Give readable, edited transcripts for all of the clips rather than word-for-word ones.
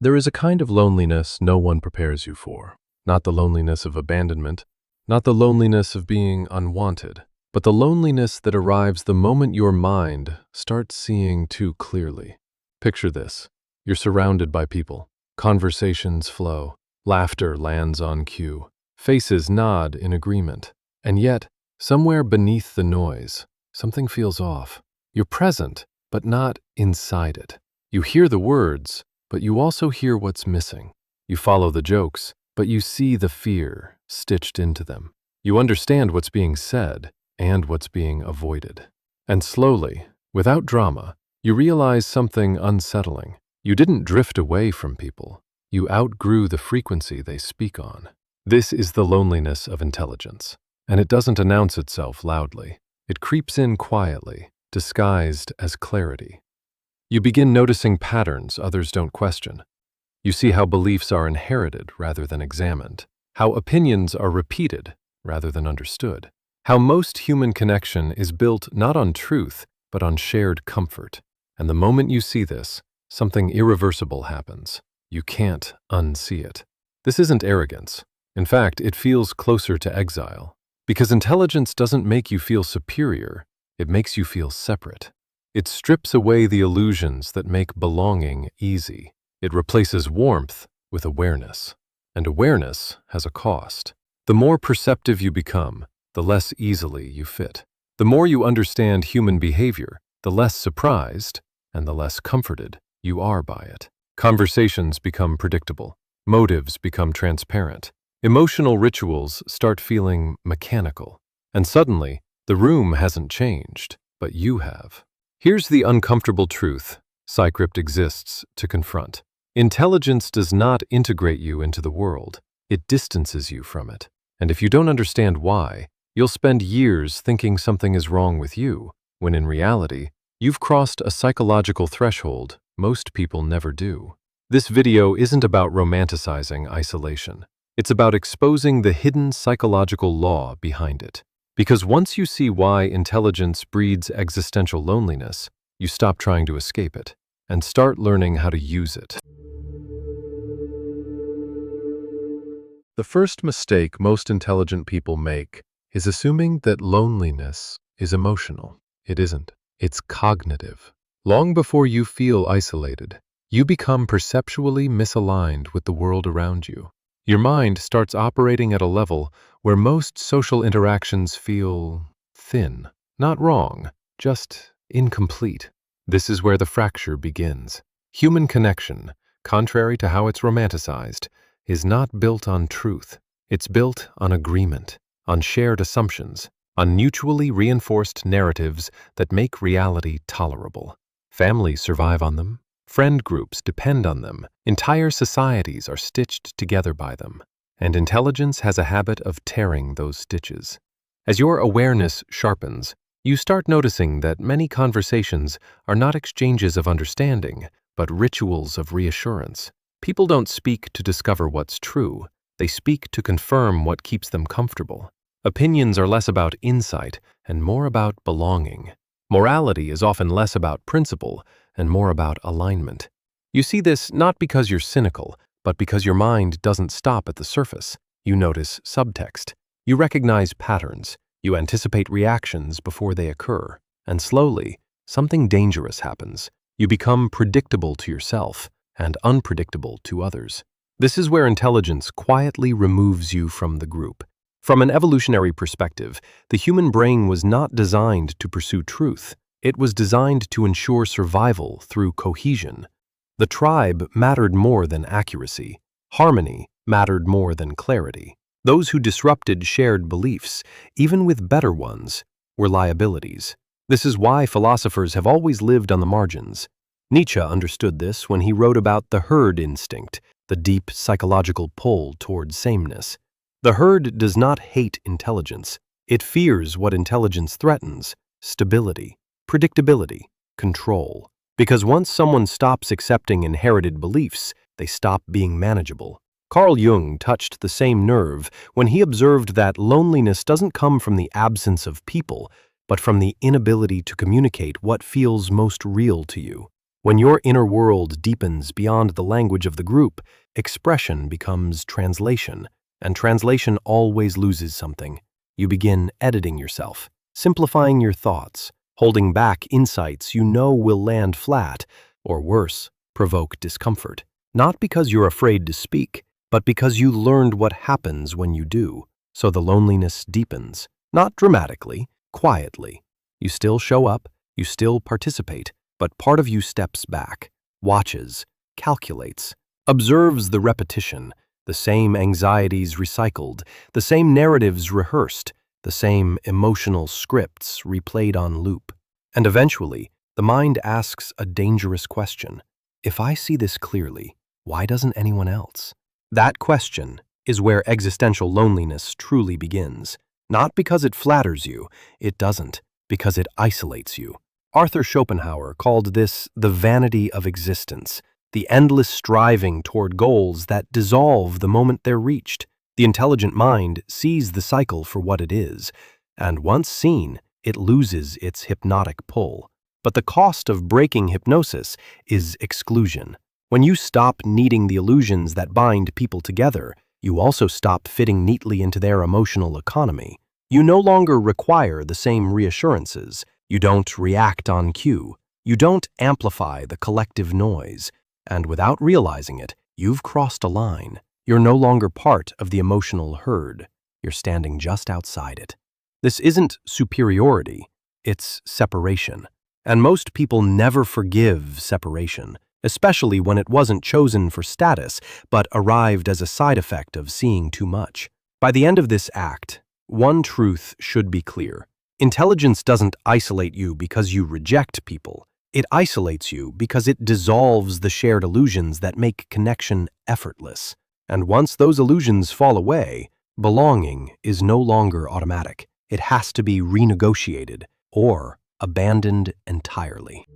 There is a kind of loneliness no one prepares you for. Not the loneliness of abandonment, not the loneliness of being unwanted, but the loneliness that arrives the moment your mind starts seeing too clearly. Picture this. You're surrounded by people. Conversations flow. Laughter lands on cue. Faces nod in agreement. And yet, somewhere beneath the noise, something feels off. You're present, but not inside it. You hear the words, but you also hear what's missing. You follow the jokes, but you see the fear stitched into them. You understand what's being said and what's being avoided. And slowly, without drama, you realize something unsettling. You didn't drift away from people. You outgrew the frequency they speak on. This is the loneliness of intelligence, and it doesn't announce itself loudly. It creeps in quietly, disguised as clarity. You begin noticing patterns others don't question. You see how beliefs are inherited rather than examined, how opinions are repeated rather than understood, how most human connection is built not on truth, but on shared comfort. And the moment you see this, something irreversible happens. You can't unsee it. This isn't arrogance. In fact, it feels closer to exile. Because intelligence doesn't make you feel superior, it makes you feel separate. It strips away the illusions that make belonging easy. It replaces warmth with awareness. And awareness has a cost. The more perceptive you become, the less easily you fit. The more you understand human behavior, the less surprised and the less comforted you are by it. Conversations become predictable. Motives become transparent. Emotional rituals start feeling mechanical. And suddenly, the room hasn't changed, but you have. Here's the uncomfortable truth Psycript exists to confront. Intelligence does not integrate you into the world. It distances you from it. And if you don't understand why, you'll spend years thinking something is wrong with you, when in reality, you've crossed a psychological threshold most people never do. This video isn't about romanticizing isolation. It's about exposing the hidden psychological law behind it. Because once you see why intelligence breeds existential loneliness, you stop trying to escape it and start learning how to use it. The first mistake most intelligent people make is assuming that loneliness is emotional. It isn't. It's cognitive. Long before you feel isolated, you become perceptually misaligned with the world around you. Your mind starts operating at a level where most social interactions feel thin. Not wrong, just incomplete. This is where the fracture begins. Human connection, contrary to how it's romanticized, is not built on truth. It's built on agreement, on shared assumptions, on mutually reinforced narratives that make reality tolerable. Families survive on them. Friend groups depend on them. Entire societies are stitched together by them. And intelligence has a habit of tearing those stitches. As your awareness sharpens, you start noticing that many conversations are not exchanges of understanding, but rituals of reassurance. People don't speak to discover what's true. They speak to confirm what keeps them comfortable. Opinions are less about insight and more about belonging. Morality is often less about principle and more about alignment. You see this not because you're cynical, but because your mind doesn't stop at the surface. You notice subtext. You recognize patterns. You anticipate reactions before they occur. And slowly, something dangerous happens. You become predictable to yourself and unpredictable to others. This is where intelligence quietly removes you from the group. From an evolutionary perspective, the human brain was not designed to pursue truth. It was designed to ensure survival through cohesion. The tribe mattered more than accuracy. Harmony mattered more than clarity. Those who disrupted shared beliefs, even with better ones, were liabilities. This is why philosophers have always lived on the margins. Nietzsche understood this when he wrote about the herd instinct, the deep psychological pull toward sameness. The herd does not hate intelligence. It fears what intelligence threatens: stability, predictability, control. Because once someone stops accepting inherited beliefs, they stop being manageable. Carl Jung touched the same nerve when he observed that loneliness doesn't come from the absence of people, but from the inability to communicate what feels most real to you. When your inner world deepens beyond the language of the group, expression becomes translation, and translation always loses something. You begin editing yourself, simplifying your thoughts, holding back insights you know will land flat, or worse, provoke discomfort. Not because you're afraid to speak, but because you learned what happens when you do. So the loneliness deepens, not dramatically, quietly. You still show up, you still participate, but part of you steps back, watches, calculates, observes the repetition, the same anxieties recycled, the same narratives rehearsed, the same emotional scripts replayed on loop. And eventually, the mind asks a dangerous question. If I see this clearly, why doesn't anyone else? That question is where existential loneliness truly begins. Not because it flatters you, it doesn't, because it isolates you. Arthur Schopenhauer called this the vanity of existence, the endless striving toward goals that dissolve the moment they're reached. The intelligent mind sees the cycle for what it is, and once seen, it loses its hypnotic pull. But the cost of breaking hypnosis is exclusion. When you stop needing the illusions that bind people together, you also stop fitting neatly into their emotional economy. You no longer require the same reassurances. You don't react on cue. You don't amplify the collective noise. And without realizing it, you've crossed a line. You're no longer part of the emotional herd. You're standing just outside it. This isn't superiority, it's separation. And most people never forgive separation, especially when it wasn't chosen for status, but arrived as a side effect of seeing too much. By the end of this act, one truth should be clear. Intelligence doesn't isolate you because you reject people. It isolates you because it dissolves the shared illusions that make connection effortless. And once those illusions fall away, belonging is no longer automatic. It has to be renegotiated or abandoned entirely.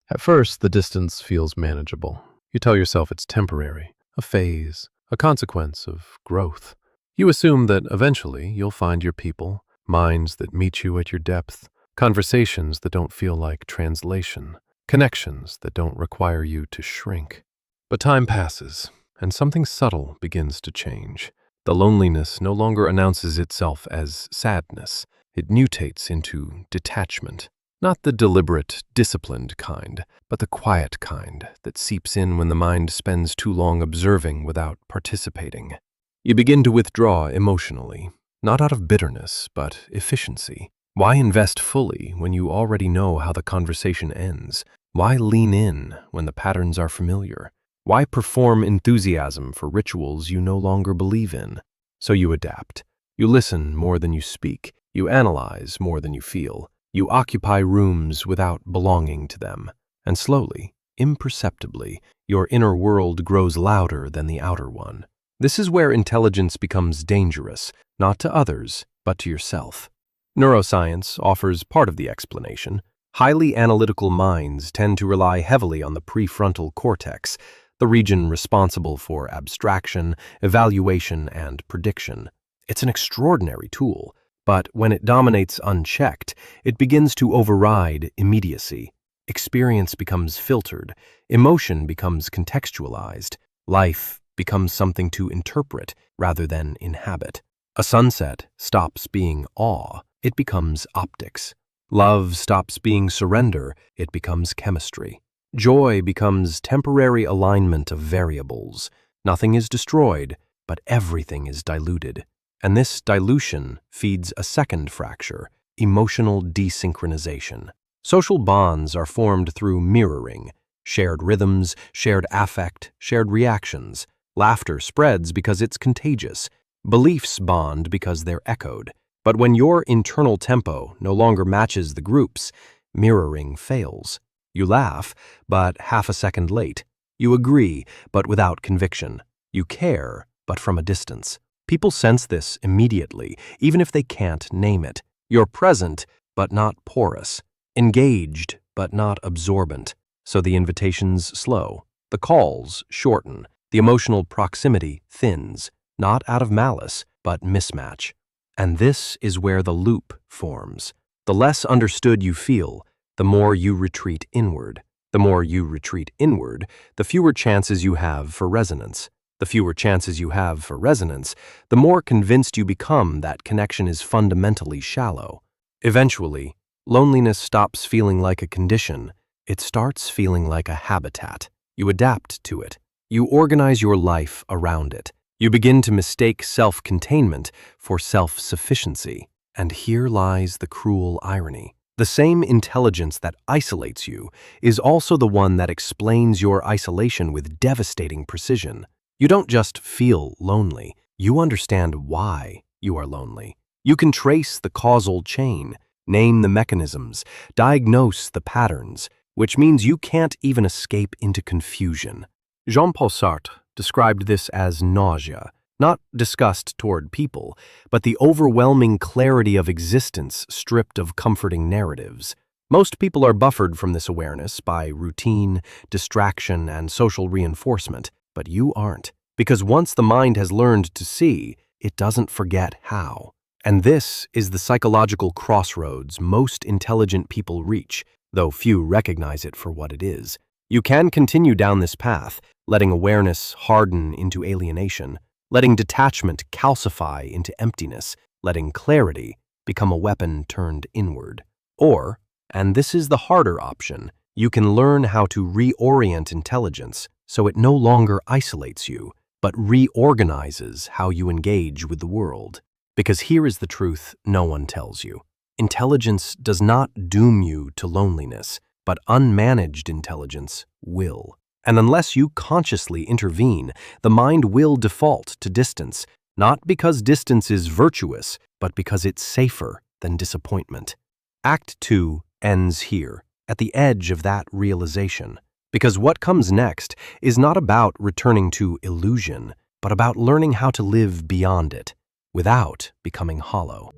At first, the distance feels manageable. You tell yourself it's temporary, a phase, a consequence of growth. You assume that eventually you'll find your people, minds that meet you at your depth, conversations that don't feel like translation, connections that don't require you to shrink. But time passes, and something subtle begins to change. The loneliness no longer announces itself as sadness. It mutates into detachment. Not the deliberate, disciplined kind, but the quiet kind that seeps in when the mind spends too long observing without participating. You begin to withdraw emotionally, not out of bitterness, but efficiency. Why invest fully when you already know how the conversation ends? Why lean in when the patterns are familiar? Why perform enthusiasm for rituals you no longer believe in? So you adapt. You listen more than you speak. You analyze more than you feel. You occupy rooms without belonging to them. And slowly, imperceptibly, your inner world grows louder than the outer one. This is where intelligence becomes dangerous, not to others, but to yourself. Neuroscience offers part of the explanation. Highly analytical minds tend to rely heavily on the prefrontal cortex, the region responsible for abstraction, evaluation, and prediction. It's an extraordinary tool, but when it dominates unchecked, it begins to override immediacy. Experience becomes filtered, emotion becomes contextualized, life becomes something to interpret rather than inhabit. A sunset stops being awe, it becomes optics. Love stops being surrender, it becomes chemistry. Joy becomes temporary alignment of variables. Nothing is destroyed, but everything is diluted. And this dilution feeds a second fracture, emotional desynchronization. Social bonds are formed through mirroring, shared rhythms, shared affect, shared reactions. Laughter spreads because it's contagious. Beliefs bond because they're echoed. But when your internal tempo no longer matches the group's, mirroring fails. You laugh, but half a second late. You agree, but without conviction. You care, but from a distance. People sense this immediately, even if they can't name it. You're present, but not porous. Engaged, but not absorbent. So the invitations slow. The calls shorten. The emotional proximity thins, not out of malice, but mismatch. And this is where the loop forms. The less understood you feel, the more you retreat inward. The more you retreat inward, the fewer chances you have for resonance. The fewer chances you have for resonance, the more convinced you become that connection is fundamentally shallow. Eventually, loneliness stops feeling like a condition. It starts feeling like a habitat. You adapt to it. You organize your life around it. You begin to mistake self-containment for self-sufficiency. And here lies the cruel irony. The same intelligence that isolates you is also the one that explains your isolation with devastating precision. You don't just feel lonely, you understand why you are lonely. You can trace the causal chain, name the mechanisms, diagnose the patterns, which means you can't even escape into confusion. Jean-Paul Sartre described this as nausea, not disgust toward people, but the overwhelming clarity of existence stripped of comforting narratives. Most people are buffered from this awareness by routine, distraction, and social reinforcement, but you aren't. Because once the mind has learned to see, it doesn't forget how. And this is the psychological crossroads most intelligent people reach, though few recognize it for what it is. You can continue down this path, letting awareness harden into alienation, letting detachment calcify into emptiness, letting clarity become a weapon turned inward. Or, and this is the harder option, you can learn how to reorient intelligence so it no longer isolates you, but reorganizes how you engage with the world. Because here is the truth no one tells you. Intelligence does not doom you to loneliness, but unmanaged intelligence will. And unless you consciously intervene, the mind will default to distance, not because distance is virtuous, but because it's safer than disappointment. Act 2 ends here, at the edge of that realization. Because what comes next is not about returning to illusion, but about learning how to live beyond it, without becoming hollow.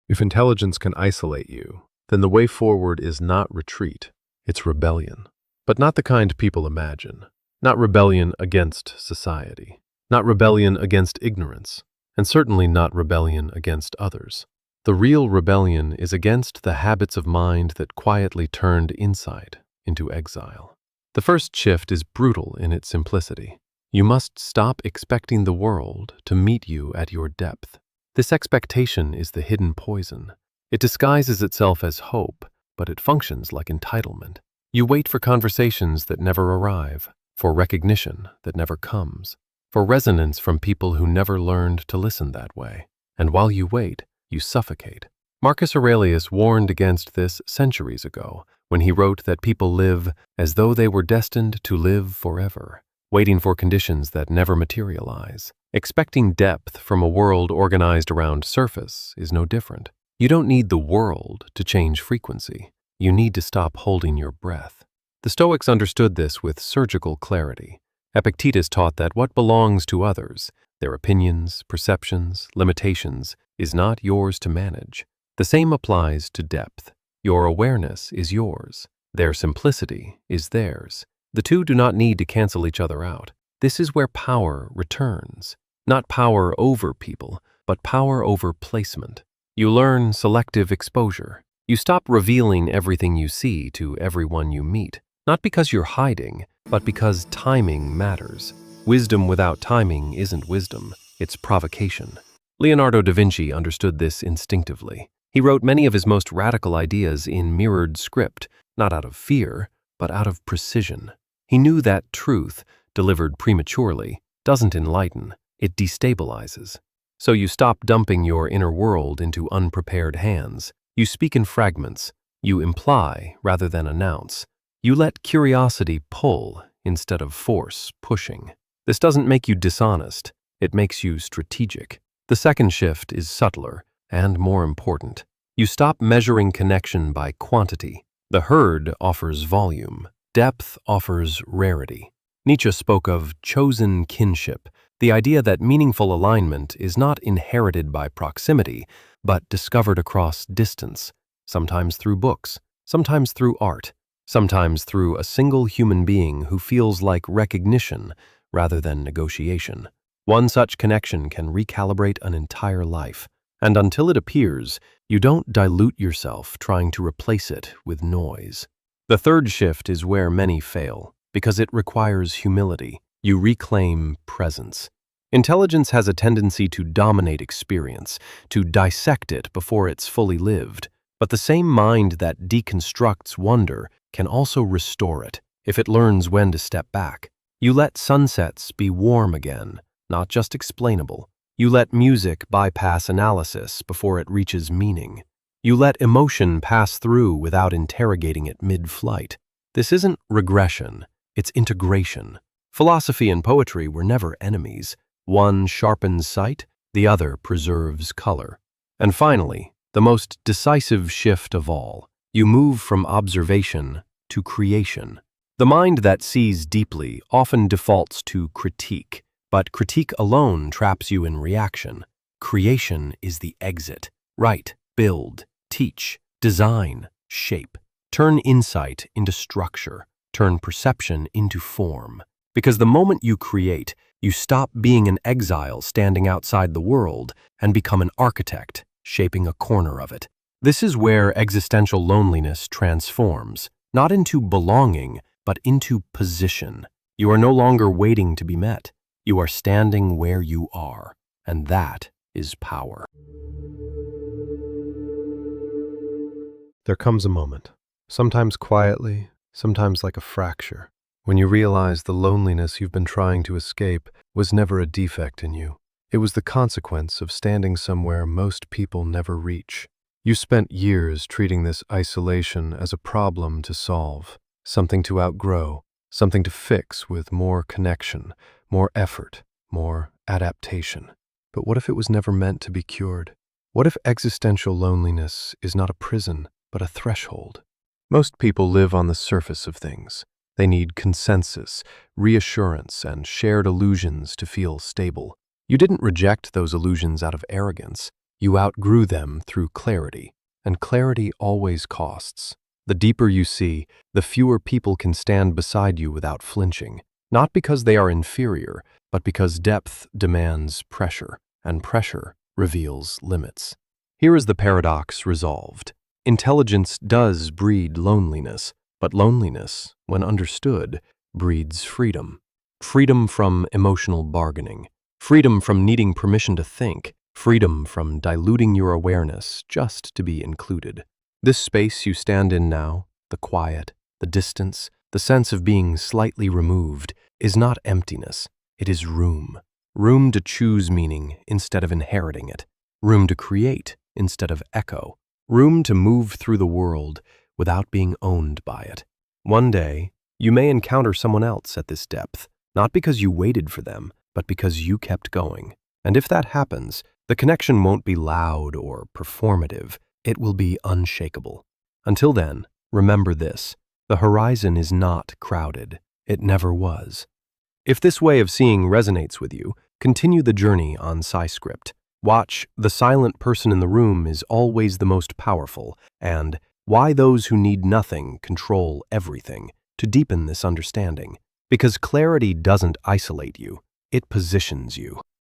If intelligence can isolate you, then the way forward is not retreat, it's rebellion. But not the kind people imagine. Not rebellion against society. Not rebellion against ignorance. And certainly not rebellion against others. The real rebellion is against the habits of mind that quietly turned insight into exile. The first shift is brutal in its simplicity. You must stop expecting the world to meet you at your depth. This expectation is the hidden poison. It disguises itself as hope, but it functions like entitlement. You wait for conversations that never arrive, for recognition that never comes, for resonance from people who never learned to listen that way. And while you wait, you suffocate. Marcus Aurelius warned against this centuries ago when he wrote that people live as though they were destined to live forever, waiting for conditions that never materialize. Expecting depth from a world organized around surface is no different. You don't need the world to change frequency. You need to stop holding your breath. The Stoics understood this with surgical clarity. Epictetus taught that what belongs to others, their opinions, perceptions, limitations, is not yours to manage. The same applies to depth. Your awareness is yours. Their simplicity is theirs. The two do not need to cancel each other out. This is where power returns. Not power over people, but power over placement. You learn selective exposure. You stop revealing everything you see to everyone you meet, not because you're hiding, but because timing matters. Wisdom without timing isn't wisdom, it's provocation. Leonardo da Vinci understood this instinctively. He wrote many of his most radical ideas in mirrored script, not out of fear, but out of precision. He knew that truth, delivered prematurely, doesn't enlighten, it destabilizes. So you stop dumping your inner world into unprepared hands. You speak in fragments. You imply rather than announce. You let curiosity pull instead of force pushing. This doesn't make you dishonest. It makes you strategic. The second shift is subtler and more important. You stop measuring connection by quantity. The herd offers volume. Depth offers rarity. Nietzsche spoke of chosen kinship, the idea that meaningful alignment is not inherited by proximity, but discovered across distance, sometimes through books, sometimes through art, sometimes through a single human being who feels like recognition rather than negotiation. One such connection can recalibrate an entire life. And until it appears, you don't dilute yourself trying to replace it with noise. The third shift is where many fail, because it requires humility. You reclaim presence. Intelligence has a tendency to dominate experience, to dissect it before it's fully lived. But the same mind that deconstructs wonder can also restore it, if it learns when to step back. You let sunsets be warm again, not just explainable. You let music bypass analysis before it reaches meaning. You let emotion pass through without interrogating it mid-flight. This isn't regression, it's integration. Philosophy and poetry were never enemies. One sharpens sight, the other preserves color. And finally, the most decisive shift of all, you move from observation to creation. The mind that sees deeply often defaults to critique, but critique alone traps you in reaction. Creation is the exit. Write, build, teach, design, shape. Turn insight into structure. Turn perception into form. Because the moment you create, you stop being an exile standing outside the world and become an architect, shaping a corner of it. This is where existential loneliness transforms, not into belonging, but into position. You are no longer waiting to be met. You are standing where you are, and that is power. There comes a moment, sometimes quietly, sometimes like a fracture, when you realize the loneliness you've been trying to escape was never a defect in you. It was the consequence of standing somewhere most people never reach. You spent years treating this isolation as a problem to solve, something to outgrow, something to fix with more connection, more effort, more adaptation. But what if it was never meant to be cured? What if existential loneliness is not a prison, but a threshold? Most people live on the surface of things. They need consensus, reassurance, and shared illusions to feel stable. You didn't reject those illusions out of arrogance. You outgrew them through clarity, and clarity always costs. The deeper you see, the fewer people can stand beside you without flinching, not because they are inferior, but because depth demands pressure, and pressure reveals limits. Here is the paradox resolved. Intelligence does breed loneliness, but loneliness, when understood, breeds freedom. Freedom from emotional bargaining. Freedom from needing permission to think. Freedom from diluting your awareness just to be included. This space you stand in now, the quiet, the distance, the sense of being slightly removed, is not emptiness. It is room. Room to choose meaning instead of inheriting it. Room to create instead of echo. Room to move through the world without being owned by it. One day, you may encounter someone else at this depth, not because you waited for them, but because you kept going. And if that happens, the connection won't be loud or performative. It will be unshakable. Until then, remember this: the horizon is not crowded. It never was. If this way of seeing resonates with you, continue the journey on Psycript. Watch The Silent Person in the Room is Always the Most Powerful, and Why Those Who Need Nothing Control Everything, to deepen this understanding. Because clarity doesn't isolate you, it positions you.